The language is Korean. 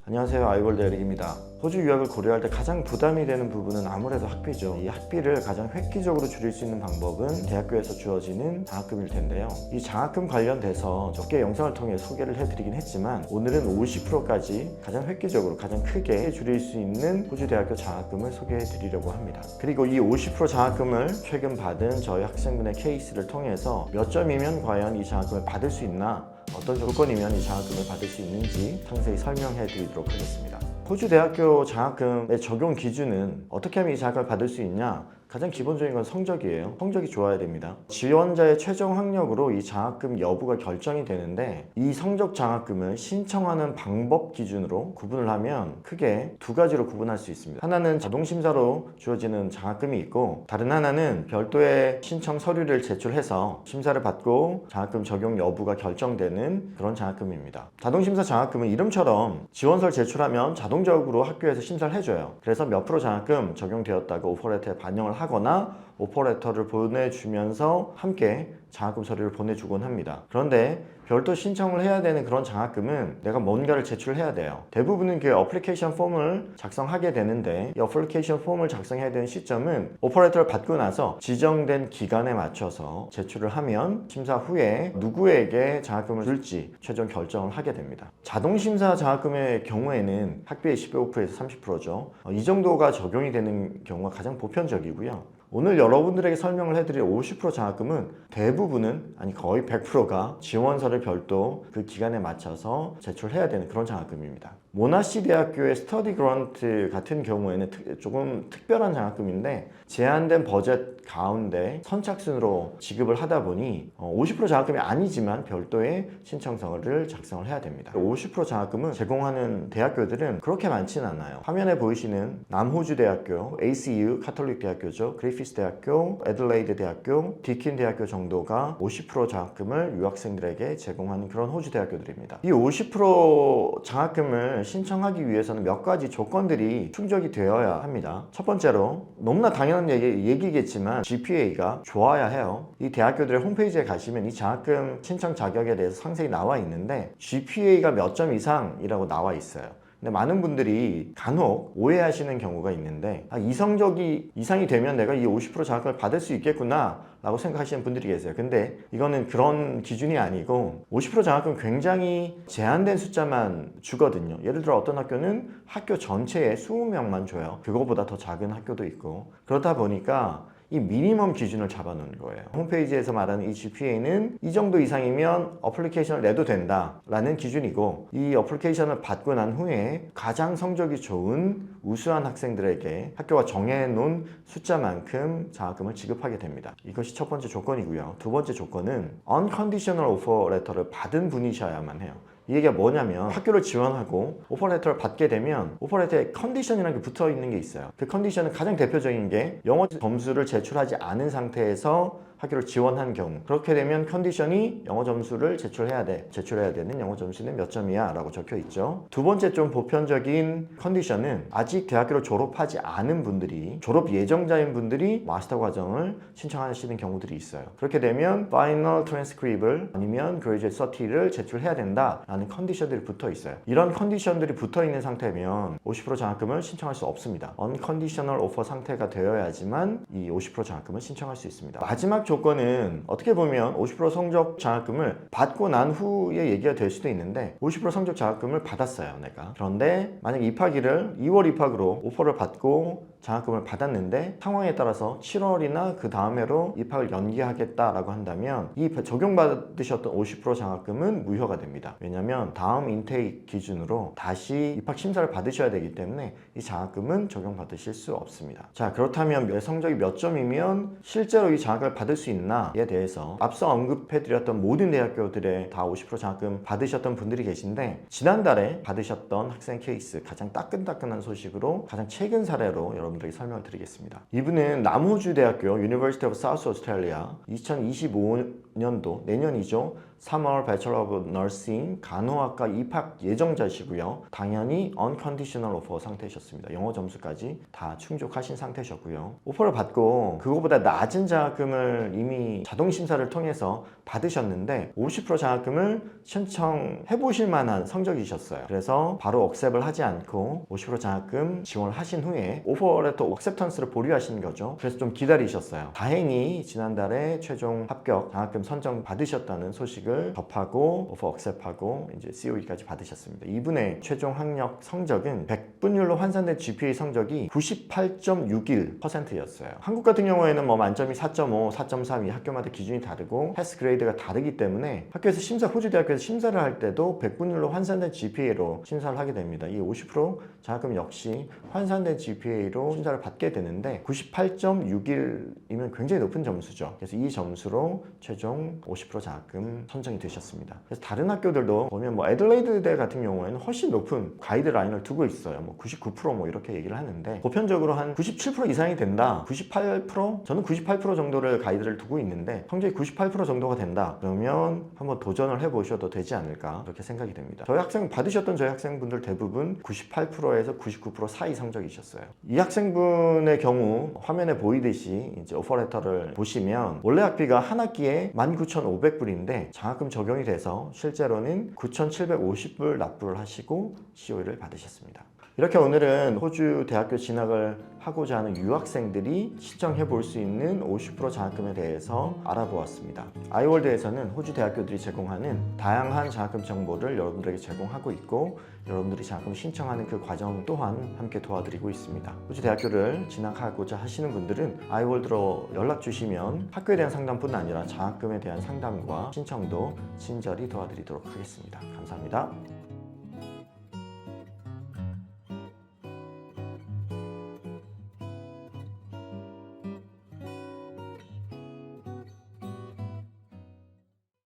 안녕하세요, 아이골드 에릭입니다. 호주 유학을 고려할 때 가장 부담이 되는 부분은 아무래도 학비죠. 이 학비를 가장 획기적으로 줄일 수 있는 방법은 대학교에서 주어지는 장학금일 텐데요. 이 장학금 관련돼서 몇 개의 영상을 통해 소개를 해드리긴 했지만 오늘은 50%까지 가장 획기적으로 가장 크게 줄일 수 있는 호주 대학교 장학금을 소개해드리려고 합니다. 그리고 이 50% 장학금을 최근 받은 저희 학생분의 케이스를 통해서 몇 점이면 과연 이 장학금을 받을 수 있나, 어떤 조건이면 이 장학금을 받을 수 있는지 상세히 설명해 드리도록 하겠습니다. 호주 대학교 장학금의 적용 기준은 어떻게 하면 이 장학금을 받을 수 있냐? 가장 기본적인 건 성적이에요. 성적이 좋아야 됩니다. 지원자의 최종 학력으로 이 장학금 여부가 결정이 되는데, 이 성적 장학금을 신청하는 방법 기준으로 구분을 하면 크게 두 가지로 구분할 수 있습니다. 하나는 자동심사로 주어지는 장학금이 있고, 다른 하나는 별도의 신청 서류를 제출해서 심사를 받고 장학금 적용 여부가 결정되는 그런 장학금입니다. 자동심사 장학금은 이름처럼 지원서를 제출하면 자동적으로 학교에서 심사를 해줘요. 그래서 몇 프로 장학금 적용되었다고 오퍼레터에 반영을 하거나 오퍼레터를 보내주면서 함께 장학금 서류를 보내주곤 합니다. 그런데 별도 신청을 해야 되는 그런 장학금은 내가 뭔가를 제출해야 돼요. 대부분은 그 어플리케이션 폼을 작성하게 되는데, 이 어플리케이션 폼을 작성해야 되는 시점은 오퍼레터를 받고 나서 지정된 기간에 맞춰서 제출을 하면 심사 후에 누구에게 장학금을 줄지 최종 결정을 하게 됩니다. 자동심사 장학금의 경우에는 학비의 15%에서 30%죠. 이 정도가 적용이 되는 경우가 가장 보편적이고요. 오늘 여러분들에게 설명을 해드릴 50% 장학금은 대부분은, 아니 거의 100%가 지원서를 별도 그 기간에 맞춰서 제출해야 되는 그런 장학금입니다. 모나시 대학교의 스터디 그런트 같은 경우에는 조금 특별한 장학금인데, 제한된 버젯 가운데 선착순으로 지급을 하다 보니 50% 장학금이 아니지만 별도의 신청서를 작성을 해야 됩니다. 50% 장학금을 제공하는 대학교들은 그렇게 많지는 않아요. 화면에 보이시는 남호주 대학교, ACU 카톨릭 대학교죠, 그리피스 대학교, 애들레이드 대학교, 디킨 대학교 정도가 50% 장학금을 유학생들에게 제공하는 그런 호주 대학교들입니다. 이 50% 장학금을 신청하기 위해서는 몇 가지 조건들이 충족이 되어야 합니다. 첫 번째로, 너무나 당연한 얘기겠지만 GPA가 좋아야 해요. 이 대학교들의 홈페이지에 가시면 이 장학금 신청 자격에 대해서 상세히 나와 있는데, GPA가 몇 점 이상이라고 나와 있어요. 근데 많은 분들이 간혹 오해하시는 경우가 있는데, 이 성적이 이상이 되면 내가 이 50% 장학금을 받을 수 있겠구나 라고 생각하시는 분들이 계세요. 근데 이거는 그런 기준이 아니고 50% 장학금 굉장히 제한된 숫자만 주거든요. 예를 들어 어떤 학교는 학교 전체에 20명만 줘요. 그거보다 더 작은 학교도 있고. 그러다 보니까 이 미니멈 기준을 잡아놓은 거예요. 홈페이지에서 말하는 이 GPA는 이 정도 이상이면 어플리케이션을 내도 된다 라는 기준이고, 이 어플리케이션을 받고 난 후에 가장 성적이 좋은 우수한 학생들에게 학교가 정해놓은 숫자만큼 장학금을 지급하게 됩니다. 이것이 첫 번째 조건이고요. 두 번째 조건은 Unconditional Offer Letter를 받은 분이셔야만 해요. 이 얘기가 뭐냐면, 학교를 지원하고 오퍼레터를 받게 되면 오퍼레터에 컨디션이라는 게 붙어 있는 게 있어요. 그 컨디션은 가장 대표적인 게 영어 점수를 제출하지 않은 상태에서 학교를 지원한 경우, 그렇게 되면 컨디션이 영어 점수를 제출해야 되는 영어 점수는 몇 점이야 라고 적혀 있죠. 두 번째 좀 보편적인 컨디션은 아직 대학교를 졸업하지 않은 분들이, 졸업 예정자인 분들이 마스터 과정을 신청하시는 경우들이 있어요. 그렇게 되면 Final Transcript을 아니면 Graduate Cert를 제출해야 된다 라는 컨디션들이 붙어 있어요. 이런 컨디션들이 붙어 있는 상태면 50% 장학금을 신청할 수 없습니다. Unconditional Offer 상태가 되어야지만 이 50% 장학금을 신청할 수 있습니다. 마지막 조건은 어떻게 보면 50% 성적 장학금을 받고 난 후에 얘기가 될 수도 있는데, 50% 성적 장학금을 받았어요, 내가. 그런데 만약 입학일을 2월 입학으로 오퍼를 받고 장학금을 받았는데 상황에 따라서 7월이나 그 다음해로 입학을 연기하겠다라고 한다면 이 적용받으셨던 50% 장학금은 무효가 됩니다. 왜냐하면 다음 인테이크 기준으로 다시 입학 심사를 받으셔야 되기 때문에 이 장학금은 적용받으실 수 없습니다. 자, 그렇다면 성적이 몇 점이면 실제로 이 장학금을 받을 수 있나에 대해서 앞서 언급해드렸던 모든 대학교들에 다 50% 장학금 받으셨던 분들이 계신데, 지난달에 받으셨던 학생 케이스, 가장 따끈따끈한 소식으로 가장 최근 사례로 여러분들에게 설명을 드리겠습니다. 이분은 남호주 대학교 University of South Australia 2025년도, 내년이죠, 3월 Bachelor of Nursing 간호학과 입학 예정자시고요. 당연히 Unconditional Offer 상태셨습니다. 영어 점수까지 다 충족하신 상태셨고요. 오퍼를 받고 그거보다 낮은 장학금을 이미 자동 심사를 통해서 받으셨는데 50% 장학금을 신청해 보실 만한 성적이셨어요. 그래서 바로 억셉을 하지 않고 50% 장학금 지원을 하신 후에 오퍼레터 억셉턴스를 보류하신 거죠. 그래서 좀 기다리셨어요. 다행히 지난달에 최종 합격 장학금 선정 받으셨다는 소식을 접하고 오퍼 억셉하고 이제 COE까지 받으셨습니다. 이분의 최종 학력 성적은 100분율로 환산된 GPA 성적이 98.61%였어요. 한국 같은 경우에는 뭐 만점이 4.5, 4.3이 학교마다 기준이 다르고 패스 그레이드가 다르기 때문에 학교에서 호주 대학교에서 심사를 할 때도 100분율로 환산된 GPA로 심사를 하게 됩니다. 이 50% 장학금 역시 환산된 GPA로 심사를 받게 되는데 98.61이면 굉장히 높은 점수죠. 그래서 이 점수로 최종 50% 장학금 선정이 되셨습니다. 그래서 다른 학교들도 보면 뭐 애들레이드대 같은 경우에는 훨씬 높은 가이드라인을 두고 있어요. 뭐 99% 뭐 이렇게 얘기를 하는데 보편적으로 한 97% 이상이 된다. 98%? 저는 98% 정도를 가이드를 두고 있는데 성적이 98% 정도가 된다. 그러면 한번 도전을 해보셔도 되지 않을까 그렇게 생각이 됩니다. 저희 학생분들 대부분 98%에서 99% 사이 성적이셨어요. 이 학생분의 경우 화면에 보이듯이 이제 오퍼레터를 보시면 원래 학비가 한 학기에 19,500불인데 장학금 적용이 돼서 실제로는 9,750불 납부를 하시고 COE를 받으셨습니다. 이렇게 오늘은 호주 대학교 진학을 하고자 하는 유학생들이 신청해 볼 수 있는 50% 장학금에 대해서 알아보았습니다. 아이월드에서는 호주 대학교들이 제공하는 다양한 장학금 정보를 여러분들에게 제공하고 있고 여러분들이 장학금 신청하는 그 과정 또한 함께 도와드리고 있습니다. 호주 대학교를 진학하고자 하시는 분들은 아이월드로 연락 주시면 학교에 대한 상담뿐 아니라 장학금에 대한 상담과 신청도 친절히 도와드리도록 하겠습니다. 감사합니다.